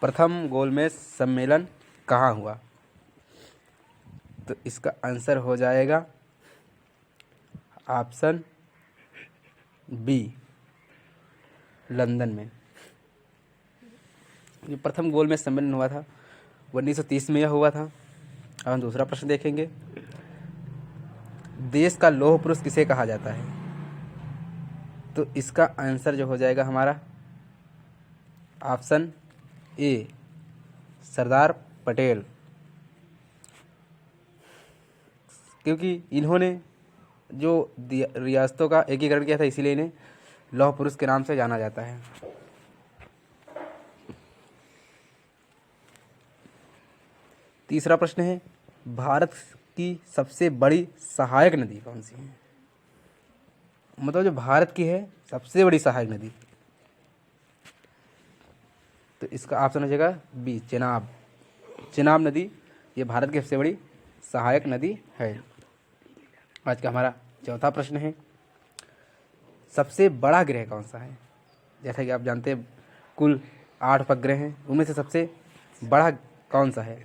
प्रथम गोलमेज सम्मेलन कहाँ हुआ? तो इसका आंसर हो जाएगा ऑप्शन बी, लंदन में। जो प्रथम गोलमेज सम्मेलन हुआ था 1930 में यह हुआ था। अब हम दूसरा प्रश्न देखेंगे। देश का लौह पुरुष किसे कहा जाता है? तो इसका आंसर जो हो जाएगा हमारा ऑप्शन ए, सरदार पटेल, क्योंकि इन्होंने जो रियासतों का एकीकरण किया था इसीलिए इन्हें लौह पुरुष के नाम से जाना जाता है। तीसरा प्रश्न है, भारत की सबसे बड़ी सहायक नदी कौन सी है? मतलब जो भारत की है सबसे बड़ी सहायक नदी, तो इसका ऑप्शन हो जाएगा बी, चेनाब। चेनाब नदी ये भारत की सबसे बड़ी सहायक नदी है। आज का हमारा चौथा प्रश्न है, सबसे बड़ा ग्रह कौन सा है? जैसा कि आप जानते हैं कुल 8 उपग्रह हैं, उनमें से सबसे बड़ा कौन सा है?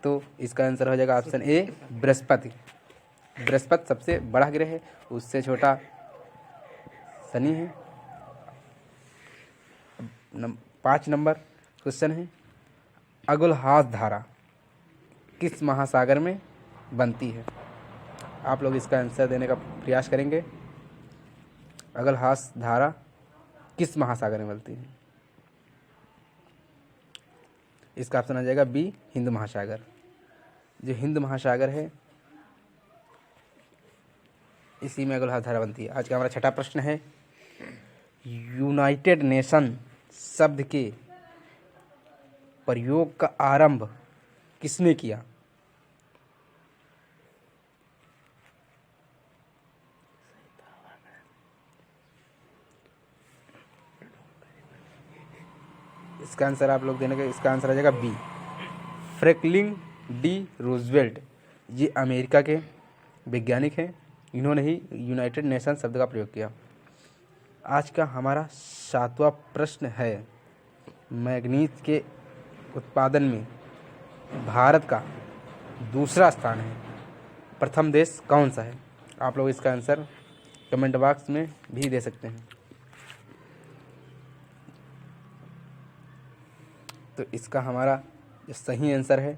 तो इसका आंसर हो जाएगा ऑप्शन ए, बृहस्पति। बृहस्पति सबसे बड़ा ग्रह है, उससे छोटा शनि है। 5 नंबर क्वेश्चन है, अगुलहास धारा किस महासागर में बनती है? आप लोग इसका आंसर देने का प्रयास करेंगे। अगुलहास धारा किस महासागर में बनती है? इसका ऑप्शन आ जाएगा बी, हिंद महासागर। जो हिंद महासागर है इसी में अगुलहास धारा बनती है। आज का हमारा छठा प्रश्न है, यूनाइटेड नेशन शब्द के प्रयोग का आरंभ किसने किया? इसका आंसर आप लोग देने का, इसका आंसर आ जाएगा बी, फ्रैंकलिन डी रूजवेल्ट। ये अमेरिका के वैज्ञानिक हैं, इन्होंने ही यूनाइटेड नेशन शब्द का प्रयोग किया। आज का हमारा 7वां प्रश्न है, मैग्नीज के उत्पादन में भारत का दूसरा स्थान है, प्रथम देश कौन सा है? आप लोग इसका आंसर कमेंट बॉक्स में भी दे सकते हैं। तो इसका हमारा जो सही आंसर है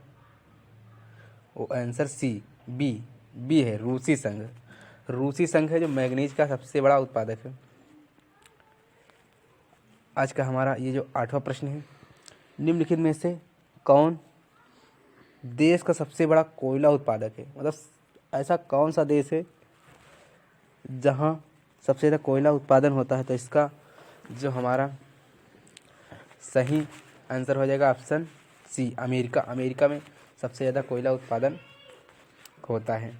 वो आंसर सी, बी, बी है, रूसी संघ। रूसी संघ है जो मैग्नीज का सबसे बड़ा उत्पादक है। आज का हमारा ये जो 8वां प्रश्न है, निम्नलिखित में से कौन देश का सबसे बड़ा कोयला उत्पादक है? मतलब ऐसा कौन सा देश है जहाँ सबसे ज़्यादा कोयला उत्पादन होता है? तो इसका जो हमारा सही आंसर हो जाएगा ऑप्शन सी, अमेरिका। अमेरिका में सबसे ज़्यादा कोयला उत्पादन होता है।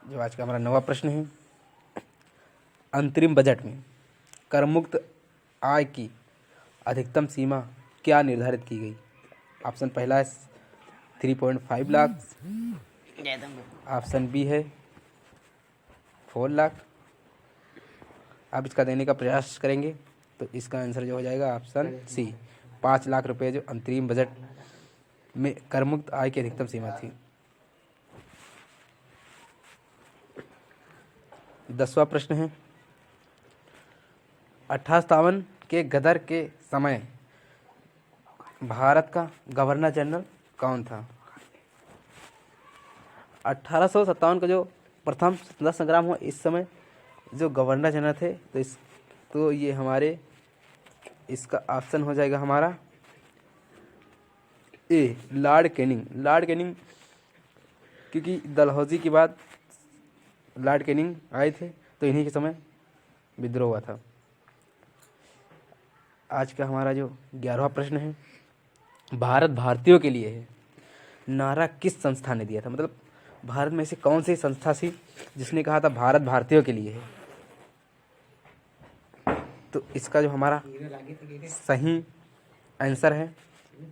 जो आज का हमारा 9वां प्रश्न है, अंतरिम बजट में कर मुक्त आय की अधिकतम सीमा क्या निर्धारित की गई? ऑप्शन पहला है 3.5 लाख, ऑप्शन बी है 4 लाख। आप इसका देने का प्रयास करेंगे तो इसका आंसर जो हो जाएगा ऑप्शन सी, 5 लाख रुपए जो अंतरिम बजट में कर मुक्त आय की अधिकतम सीमा थी। 10वां प्रश्न है, 1857 के गदर के समय भारत का गवर्नर जनरल कौन था? 1857 का जो प्रथम स्वतंत्रता संग्राम हुआ, इस समय जो गवर्नर जनरल थे तो ये हमारे, इसका ऑप्शन हो जाएगा हमारा ए, लॉर्ड कैनिंग। लॉर्ड कैनिंग, क्योंकि डलहौजी के बाद लॉर्ड कैनिंग आए थे तो इन्हीं के समय विद्रोह हुआ था। आज का हमारा जो 11वां प्रश्न है, भारत भारतीयों के लिए है नारा किस संस्था ने दिया था? मतलब भारत में से कौन सी संस्था थी जिसने कहा था भारत भारतीयों के लिए है? तो इसका जो हमारा सही आंसर है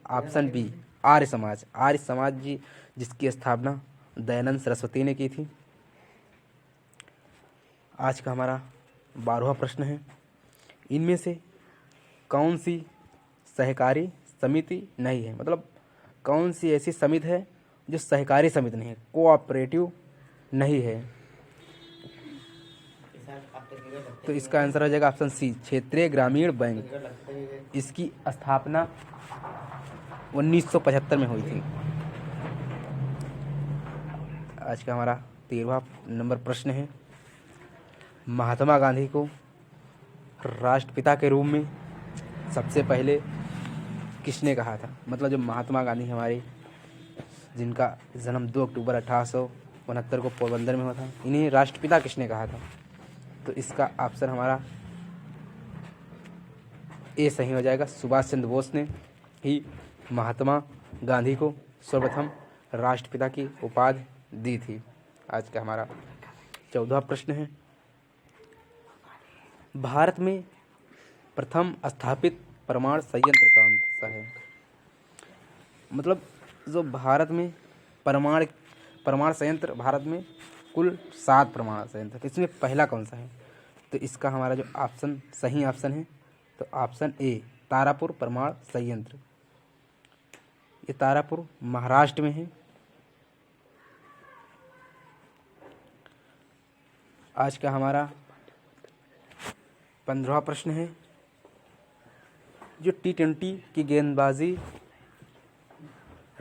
ऑप्शन बी, आर्य समाज। आर्य समाज जी जिसकी स्थापना दयानंद सरस्वती ने की थी। आज का हमारा 12वां प्रश्न है, इनमें से कौन सी सहकारी समिति नहीं है, मतलब कौन सी ऐसी समिति है जो सहकारी समिति नहीं है, कोऑपरेटिव नहीं है। तो इसका आंसर हो जाएगा ऑप्शन सी, क्षेत्रीय ग्रामीण बैंक। इसकी स्थापना 1975 में हुई थी। आज का हमारा 13वां नंबर प्रश्न है, महात्मा गांधी को राष्ट्रपिता के रूप में सबसे पहले किसने कहा था? मतलब जो महात्मा गांधी हमारे, जिनका जन्म 2 अक्टूबर 1869 को पोरबंदर में हुआ था, इन्हें राष्ट्रपिता किसने कहा था? तो इसका ऑप्शन हमारा ए सही हो जाएगा। सुभाष चंद्र बोस ने ही महात्मा गांधी को सर्वप्रथम राष्ट्रपिता की उपाधि दी थी। आज का हमारा 14वां प्रश्न है, भारत में प्रथम स्थापित परमाणु संयंत्र कौन सा है? मतलब जो भारत में परमाणु संयंत्र, भारत में कुल 7 परमाणु संयंत्र, इसमें पहला कौन सा है? तो इसका हमारा जो ऑप्शन सही ऑप्शन है, तो ऑप्शन ए तारापुर परमाणु संयंत्र। ये तारापुर महाराष्ट्र में है। आज का हमारा 15वां प्रश्न है, जो T20 की गेंदबाजी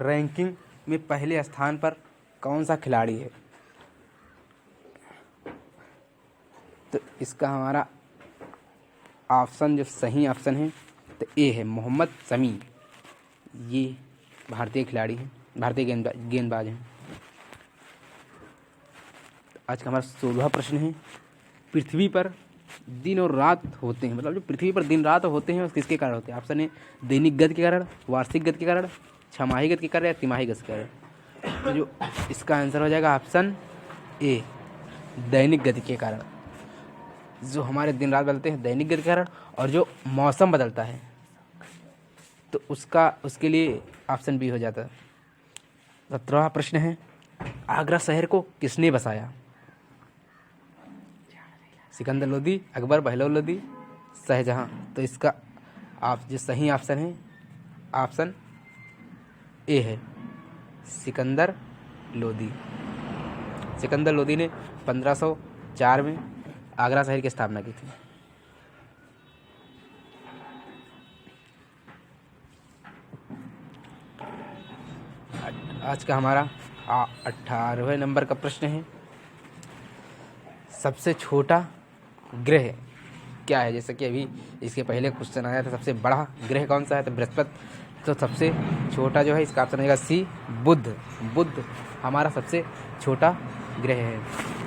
रैंकिंग में पहले स्थान पर कौन सा खिलाड़ी है? तो इसका हमारा ऑप्शन जो सही ऑप्शन है, तो ए है मोहम्मद शमी। ये भारतीय खिलाड़ी हैं, भारतीय गेंदबाज हैं। आज का हमारा 16वां प्रश्न है, पृथ्वी पर दिन और रात होते हैं, मतलब जो पृथ्वी पर दिन रात होते हैं, किसके कारण होते हैं? ऑप्शन है दैनिक गति के कारण, वार्षिक गति के कारण, छमाही गति के कारण या तिमाही गति के कारण। तो जो इसका आंसर हो जाएगा ऑप्शन ए दैनिक गति के कारण। जो हमारे दिन रात बदलते हैं दैनिक गति के कारण, और जो मौसम बदलता है तो उसके लिए ऑप्शन बी हो जाता है। 17वां प्रश्न है, आगरा शहर को किसने बसाया? सिकंदर लोदी, अकबर, बहलोल लोदी, शाहजहां। तो इसका जो सही ऑप्शन है, ऑप्शन ए है सिकंदर लोदी। सिकंदर लोदी ने 1504 में आगरा शहर की स्थापना की थी। आज का हमारा 18वें नंबर का प्रश्न है, सबसे छोटा ग्रह क्या है? जैसे कि अभी इसके पहले क्वेश्चन आया था, सबसे बड़ा ग्रह कौन सा है? तो बृहस्पति। तो सबसे छोटा जो है, इसका ऑप्शन आएगा सी बुध। बुध हमारा सबसे छोटा ग्रह है।